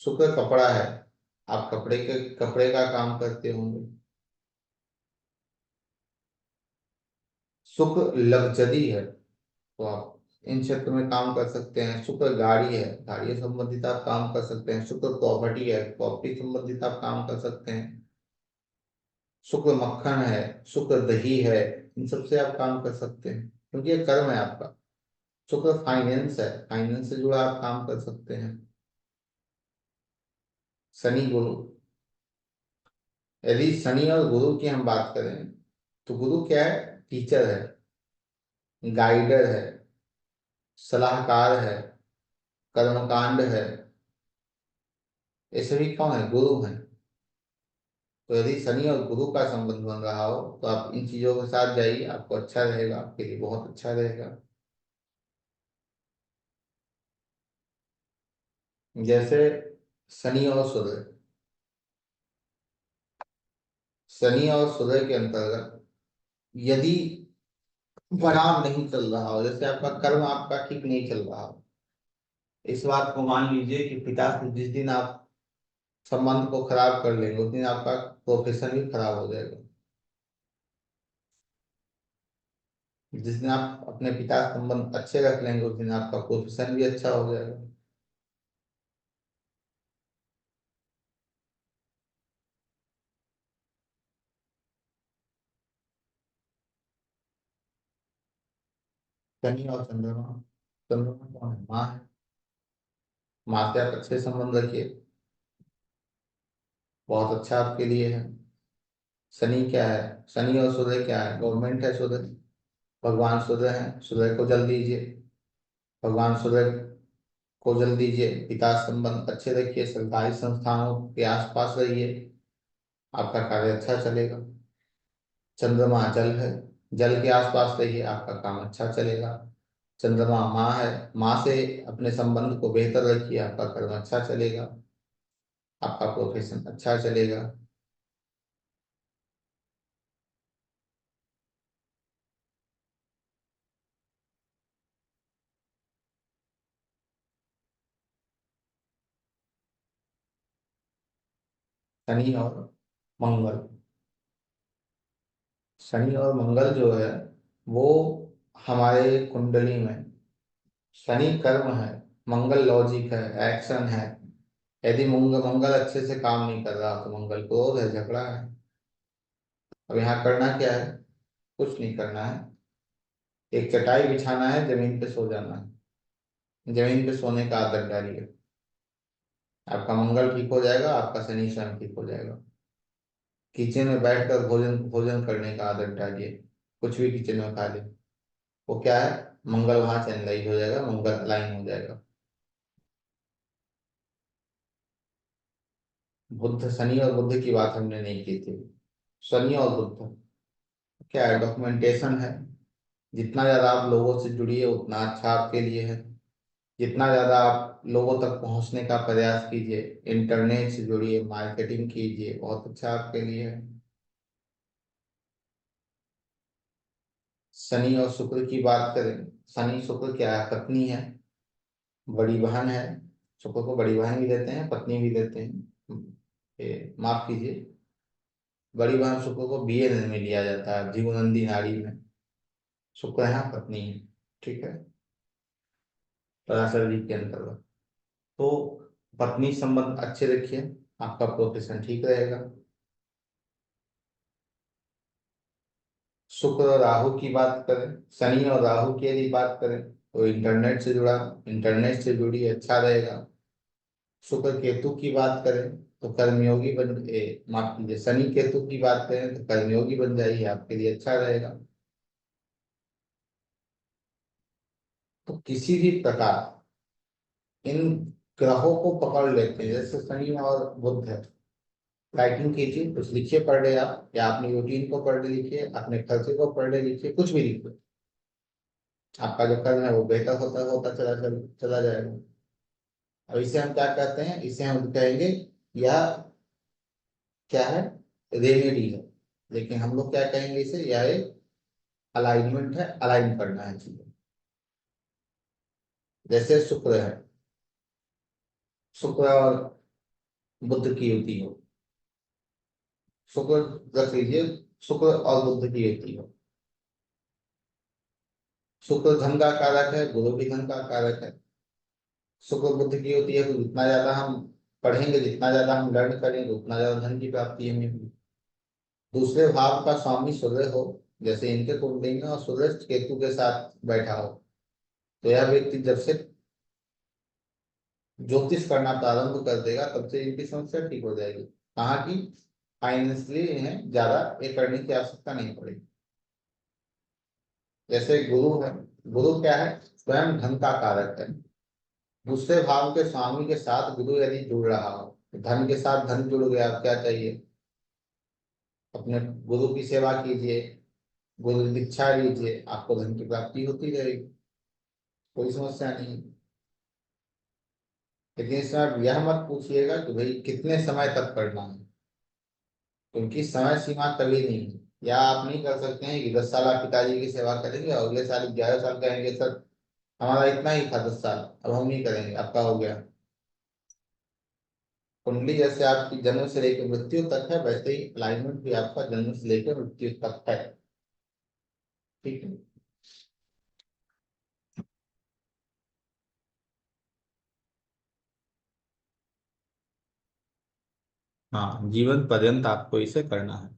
शुक्र कपड़ा है, आप कपड़े का काम करते होंगे। शुक्र लग्जरी है, तो आप इन क्षेत्र में काम कर सकते हैं। शुक्र गाड़ी है, गाड़ी संबंधित आप काम कर सकते हैं। शुक्र प्रॉपर्टी है, प्रॉपर्टी संबंधित आप काम कर सकते हैं। शुक्र मक्खन है, शुक्र दही है, इन सब से आप काम कर सकते हैं क्योंकि ये कर्म है आपका। शुक्र फाइनेंस है, फाइनेंस से जुड़ा आप काम कर सकते हैं। शनि गुरु, यदि शनि और गुरु की हम बात करें तो गुरु क्या है? टीचर है, गाइडर है, सलाहकार है, कर्मकांड है। ये सभी कौन है? गुरु हैं। तो यदि शनि और गुरु का संबंध बन रहा हो तो आप इन चीजों के साथ जाइए, आपको अच्छा रहेगा, आपके लिए बहुत अच्छा रहेगा। जैसे शनि और सूर्य, शनि और सूर्य के अंतर्गत यदि बराम नहीं चल रहा हो, जैसे आपका कर्म आपका ठीक नहीं चल रहा हो, इस बात को मान लीजिए कि पिता से जिस दिन आप संबंध को खराब कर लेंगे उस दिन आपका प्रोफेशन भी खराब हो जाएगा। जिस दिन आप अपने पिता से संबंध अच्छे रख लेंगे उस दिन आपका प्रोफेशन भी अच्छा हो जाएगा। शनि और चंद्रमा, चंद्रमा कौन है? माँ है। माँ से आप अच्छे संबंध रखिए, बहुत अच्छा आपके लिए है। शनि क्या है? शनि और सूर्य क्या है? गवर्नमेंट है सूर्य, भगवान सूर्य है, सूर्य को जल दीजिए। भगवान सूर्य को जल दीजिए, पिता से संबंध अच्छे रखिए, सरकारी संस्थानों के आसपास रहिए, आपका कार्य अच्छा चलेगा। चंद्रमा जल है, जल के आसपास रहिए, आपका काम अच्छा चलेगा। चंद्रमा माँ है, माँ से अपने संबंध को बेहतर रखिए, आपका कर्म अच्छा चलेगा, आपका प्रोफेशन अच्छा चलेगा। शनि और मंगल। शनि और मंगल जो है वो हमारे कुंडली में, शनि कर्म है, मंगल लॉजिक है, एक्शन है। यदि मंगल मंगल अच्छे से काम नहीं कर रहा तो मंगल क्रोध है, झगड़ा है। अब यहाँ करना क्या है? कुछ नहीं करना है। एक चटाई बिछाना है, जमीन पे सो जाना है। जमीन पे सोने का आदत डालिए, आपका मंगल ठीक हो जाएगा, आपका शनि स्वयं ठीक हो जाएगा। किचन में बैठकर भोजन भोजन करने का आदत डालिए, कुछ भी किचन में खा ले। वो क्या है? मंगल वहां चैनलाइज हो जाएगा, मंगल अलाइन हो जाएगा। बुद्ध, शनि और बुद्ध की बात हमने नहीं की थी। शनि और बुद्ध क्या है? डॉक्यूमेंटेशन है। जितना ज्यादा आप लोगों से जुड़िए उतना अच्छा आपके लिए है। जितना ज्यादा आप लोगों तक पहुंचने का प्रयास कीजिए, इंटरनेट से जुड़िए, मार्केटिंग कीजिए, बहुत अच्छा आपके लिए है। शनि और शुक्र की बात करें, शनि शुक्र क्या है? पत्नी है, बड़ी बहन है। शुक्र को बड़ी बहन भी देते हैं, पत्नी भी देते हैं। माफ कीजिए, बड़ी बहन शुक्र को बीए में लिया जाता है, जीवनंदी नाड़ी में। शुक्र यहाँ पत्नी है, ठीक है, पराशर जी के अंतर्गत। तो पत्नी संबंध अच्छे रखिए, आपका प्रोफेशन ठीक रहेगा। शुक्र और राहु की बात करें, शनि और राहु की यदि बात करें तो इंटरनेट से जुड़ा, इंटरनेट से जुड़ी अच्छा रहेगा। शुक्र केतु की बात करें तो कर्मयोगी माफ कीजिए, शनि केतु की बात करें तो कर्मयोगी बन जाइए, आपके लिए अच्छा रहेगा। तो किसी भी प्रकार इन ग्रहों को पकड़ लेते हैं, जैसे शनि और बुध है, राइटिंग कीजिए, कुछ लिखिए पढ़ रहे आप, या अपनी रूटीन को पढ़ लिखिए, अपने खर्चे को पढ़ लिखिए, कुछ भी लिखिए। आपका जो कर्म है वो बेहतर होता होता चला जाएगा। अब इसे हम क्या कहते हैं? इसे हम कहेंगे यह क्या है? रेमेडी है। लेकिन हम लोग क्या कहेंगे इसे? यह एक अलाइनमेंट है, अलाइन करना है चीजें। जैसे शुक्र है, शुक्र और बुध की युति हो, शुक्र रख लीजिए, शुक्र और बुध की युति हो। शुक्र धन का कारक है, गुरु भी धन का कारक है। शुक्र बुद्ध की होती है तो जितना ज्यादा हम पढ़ेंगे, जितना ज्यादा हम लर्न करेंगे, उतना ज्यादा धन की प्राप्ति हमें होगी। दूसरे भाव का स्वामी सूर्य हो, जैसे इनके कुंडली में, और सूर्य केतु के साथ बैठा हो, तो यह व्यक्ति जब से ज्योतिष करना प्रारंभ कर देगा तब से इनकी समस्या ठीक हो जाएगी। कहाँ की? फाइनेंशियली इन्हें ज्यादा ये करने की आवश्यकता नहीं पड़ेगी। जैसे गुरु है, गुरु क्या है? स्वयं धन का कारक है। दूसरे भाव के स्वामी के साथ गुरु यदि जुड़ रहा हो, तो धन के साथ धन जुड़ गया, अब क्या चाहिए? अपने गुरु की सेवा कीजिए, गुरु दीक्षा लीजिए, आपको धन की प्राप्ति होती रहेगी, कोई समस्या नहीं। लेकिन इसमें आप यह मत पूछिएगा कि भाई कितने समय तक पढ़ना है, क्योंकि समय सीमा कभी नहीं है। या आप नहीं कर सकते हैं कि 10 साल आप पिताजी की सेवा करेंगे और अगले साल 11 साल कहेंगे सर हमारा इतना ही था 10 साल, अब हम नहीं करेंगे, आपका हो गया। कुंडली जैसे आपकी जन्म से लेकर मृत्यु तक है, वैसे ही अलाइनमेंट भी आपका जन्म से लेकर मृत्यु तक है, ठीक है। हाँ, जीवन पर्यंत आपको इसे करना है।